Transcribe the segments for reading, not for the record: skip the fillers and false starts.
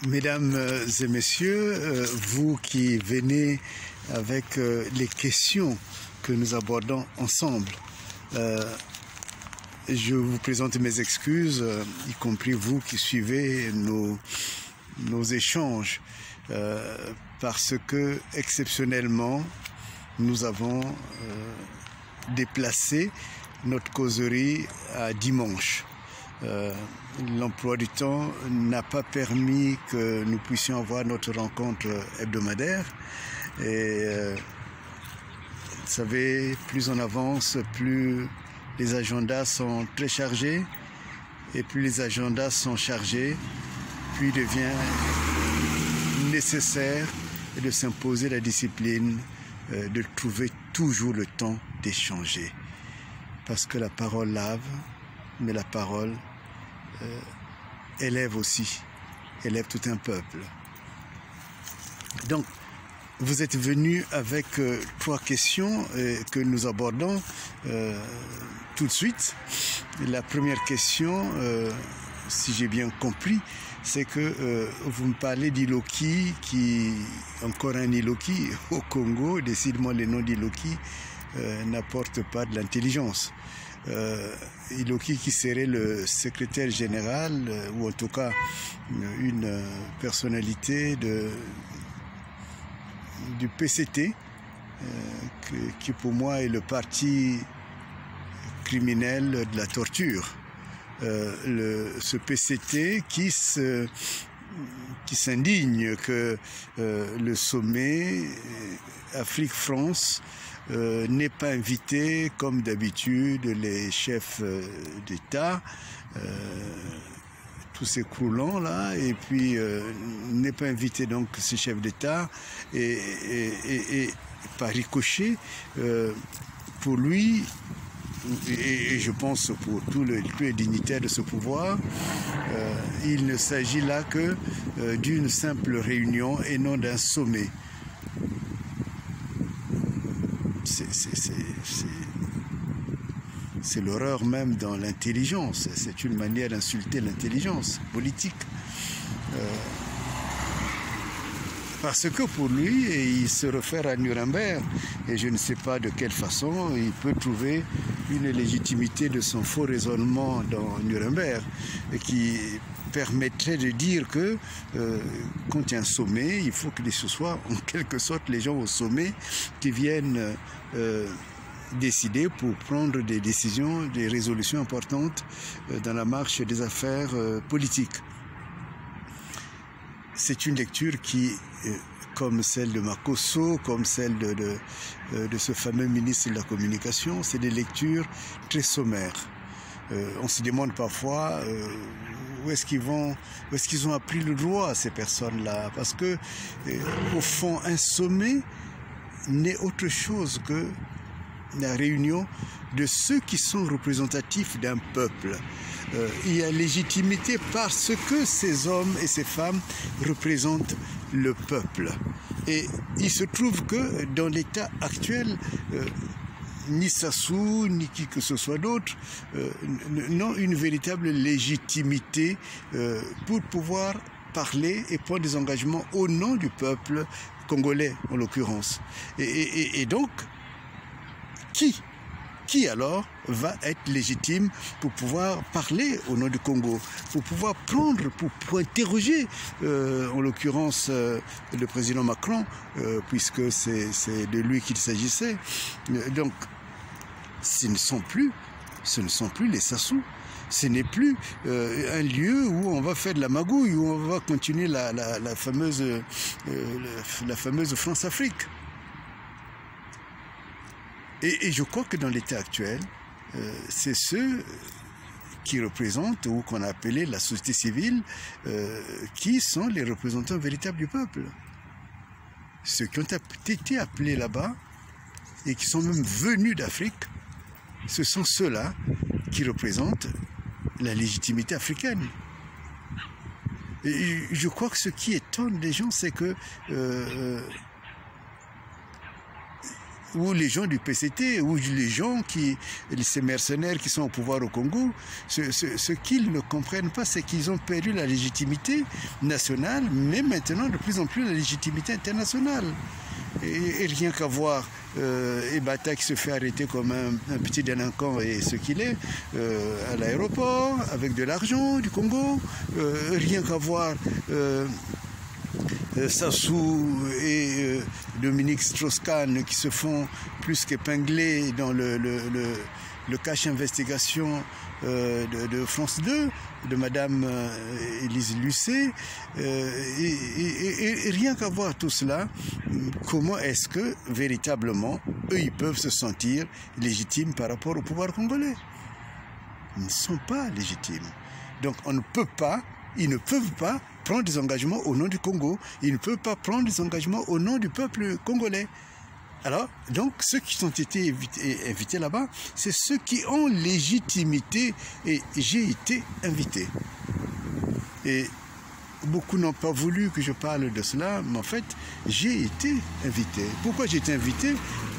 Mesdames et messieurs, vous qui venez avec les questions que nous abordons ensemble, je vous présente mes excuses, y compris vous qui suivez nos échanges, parce que exceptionnellement, nous avons déplacé notre causerie à dimanche. L'emploi du temps n'a pas permis que nous puissions avoir notre rencontre hebdomadaire. Et vous savez, plus on avance, plus les agendas sont très chargés. Et plus les agendas sont chargés, plus il devient nécessaire de s'imposer la discipline, de trouver toujours le temps d'échanger. Parce que la parole lave, mais la parole élève aussi, élève tout un peuple. Donc, vous êtes venus avec 3 questions que nous abordons tout de suite. La première question, si j'ai bien compris, c'est que vous me parlez d'Iloki, encore un Iloki au Congo. Décidément, les noms d'Iloki n'apportent pas de l'intelligence. Iloki qui serait le secrétaire général, ou en tout cas une personnalité du PCT, qui pour moi est le parti criminel de la torture. Ce PCT qui s'indigne que le sommet Afrique-France n'est pas invité comme d'habitude les chefs d'État, tous ces croulants là, et puis n'est pas invité donc ces chefs d'État et par ricochet pour lui et je pense pour tous les dignitaires de ce pouvoir, il ne s'agit là que d'une simple réunion et non d'un sommet. C'est l'horreur même dans l'intelligence. C'est une manière d'insulter l'intelligence politique. Parce que pour lui, il se réfère à Nuremberg, et je ne sais pas de quelle façon il peut trouver une légitimité de son faux raisonnement dans Nuremberg, et qui permettrait de dire que quand il y a un sommet, il faut que ce soit en quelque sorte les gens au sommet qui viennent décider pour prendre des décisions, des résolutions importantes dans la marche des affaires politiques. C'est une lecture qui, comme celle de Makosso, comme celle de ce fameux ministre de la Communication, c'est des lectures très sommaires. On se demande parfois où est-ce qu'ils ont appris le droit, ces personnes-là, parce que au fond, un sommet n'est autre chose que la réunion de ceux qui sont représentatifs d'un peuple. Il y a légitimité parce que ces hommes et ces femmes représentent le peuple. Et il se trouve que dans l'état actuel, ni Sassou, ni qui que ce soit d'autre, n'ont une véritable légitimité pour pouvoir parler et prendre des engagements au nom du peuple congolais, en l'occurrence. Et donc, qui alors va être légitime pour pouvoir parler au nom du Congo, pour pouvoir prendre, pour interroger, en l'occurrence, le président Macron, puisque c'est de lui qu'il s'agissait. Donc, ce ne sont plus les Sassou. Ce n'est plus un lieu où on va faire de la magouille, où on va continuer la fameuse France-Afrique. Et je crois que dans l'état actuel, c'est ceux qui représentent, ou qu'on a appelé la société civile, qui sont les représentants véritables du peuple. Ceux qui ont été appelés là-bas, et qui sont même venus d'Afrique, ce sont ceux-là qui représentent la légitimité africaine. Et je crois que ce qui étonne les gens, c'est que ou les gens du PCT, ou les gens ces mercenaires qui sont au pouvoir au Congo, ce qu'ils ne comprennent pas, c'est qu'ils ont perdu la légitimité nationale, mais maintenant de plus en plus la légitimité internationale. Et rien qu'à voir Ebata qui se fait arrêter comme un petit délinquant et ce qu'il est à l'aéroport avec de l'argent du Congo, rien qu'à voir Sassou et Dominique Strauss-Kahn qui se font plus qu'épingler dans le cache investigation de France 2, de Madame Élise Lucet, et rien qu'à voir tout cela, comment est-ce que véritablement eux ils peuvent se sentir légitimes par rapport au pouvoir congolais? Ils ne sont pas légitimes. Donc on ne peut pas, ils ne peuvent pas prendre des engagements au nom du Congo, ils ne peuvent pas prendre des engagements au nom du peuple congolais. Alors, donc, ceux qui ont été invités là-bas, c'est ceux qui ont légitimité, et j'ai été invité. Et beaucoup n'ont pas voulu que je parle de cela, mais en fait, j'ai été invité. Pourquoi j'ai été invité?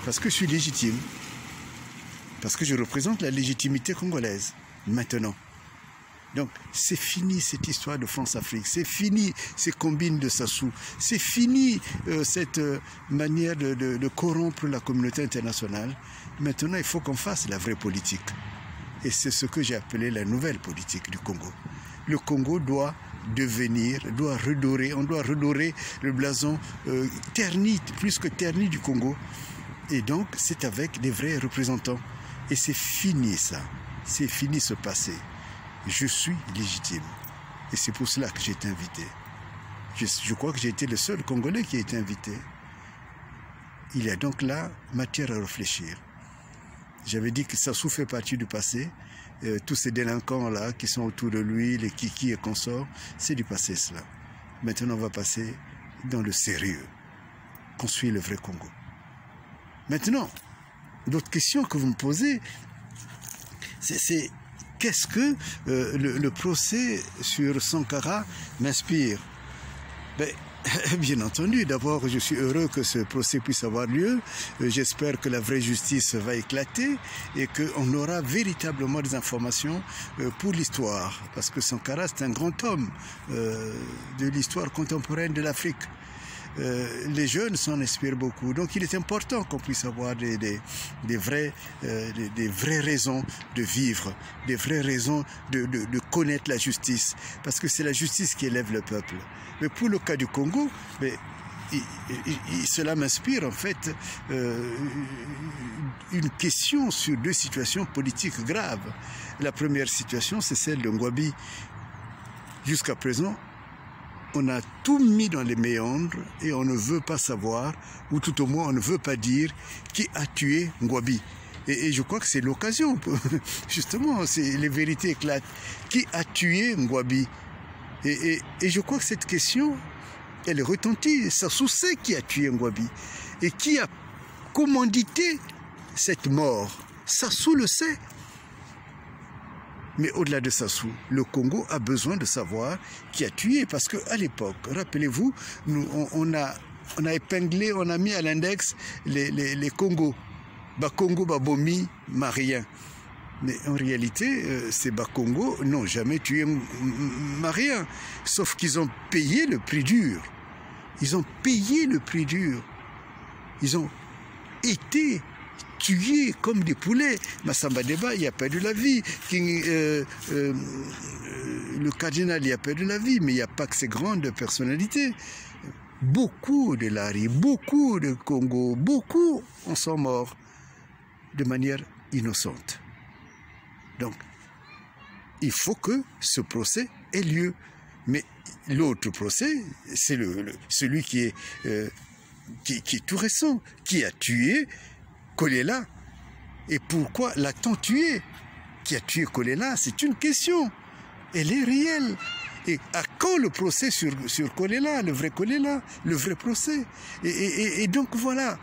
Parce que je suis légitime. Parce que je représente la légitimité congolaise, maintenant. Donc, c'est fini cette histoire de France-Afrique, c'est fini ces combines de Sassou, c'est fini cette manière de corrompre la communauté internationale. Maintenant, il faut qu'on fasse la vraie politique. Et c'est ce que j'ai appelé la nouvelle politique du Congo. Le Congo doit devenir, doit redorer, on doit redorer le blason terni, plus que terni du Congo. Et donc, c'est avec des vrais représentants. Et c'est fini ça, c'est fini ce passé. Je suis légitime. Et c'est pour cela que j'ai été invité. Je crois que j'ai été le seul Congolais qui a été invité. Il y a donc là matière à réfléchir. J'avais dit que Sassou fait partie du passé. Tous ces délinquants-là qui sont autour de lui, les kiki et consorts, c'est du passé cela. Maintenant, on va passer dans le sérieux. Construire le vrai Congo. Maintenant, l'autre question que vous me posez, c'est qu'est-ce que le procès sur Sankara m'inspire? Ben, bien entendu, d'abord, je suis heureux que ce procès puisse avoir lieu. J'espère que la vraie justice va éclater et qu'on aura véritablement des informations pour l'histoire. Parce que Sankara, c'est un grand homme de l'histoire contemporaine de l'Afrique. Les jeunes s'en inspirent beaucoup. Donc il est important qu'on puisse avoir des vraies raisons de vivre, des vraies raisons de connaître la justice. Parce que c'est la justice qui élève le peuple. Mais pour le cas du Congo, cela m'inspire en fait une question sur deux situations politiques graves. La première situation, c'est celle de Ngouabi. Jusqu'à présent, on a tout mis dans les méandres et on ne veut pas savoir, ou tout au moins on ne veut pas dire qui a tué Ngouabi. Et je crois que c'est l'occasion, justement, les vérités éclatent. Qui a tué Ngouabi? Et je crois que cette question, elle retentit. Sassou sait qui a tué Ngouabi et qui a commandité cette mort. Sassou le sait. Mais au-delà de Sassou, le Congo a besoin de savoir qui a tué. Parce qu'à l'époque, rappelez-vous, on a épinglé, on a mis à l'index les Congos. Bakongo, Babomi, Marien. Mais en réalité, ces Bakongo n'ont jamais tué Marien. Sauf qu'ils ont payé le prix dur. Ils ont payé le prix dur. Ils ont été tués comme des poulets. Massamba Deba, il a perdu la vie. Le cardinal, il a perdu la vie. Mais il n'y a pas que ces grandes personnalités. Beaucoup de Lari, beaucoup de Congo, beaucoup en sont morts de manière innocente. Donc, il faut que ce procès ait lieu. Mais l'autre procès, c'est celui qui est tout récent, qui a tué Kolela. Et pourquoi l'a-t-on tué? Qui a tué Kolela? C'est une question. Elle est réelle. Et à quand le procès sur Kolela, le vrai Kolela, le vrai procès? Et donc voilà,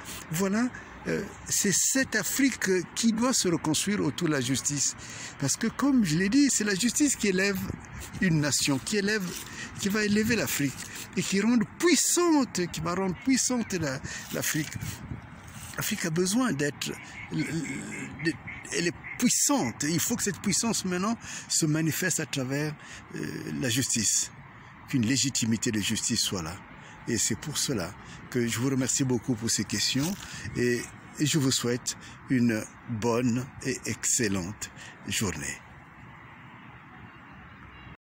c'est cette Afrique qui doit se reconstruire autour de la justice. Parce que comme je l'ai dit, c'est la justice qui élève une nation, qui va élever l'Afrique et qui va rendre puissante l'Afrique. L'Afrique a besoin d'être... Elle est puissante. Il faut que cette puissance maintenant se manifeste à travers la justice. Qu'une légitimité de justice soit là. Et c'est pour cela que je vous remercie beaucoup pour ces questions et je vous souhaite une bonne et excellente journée.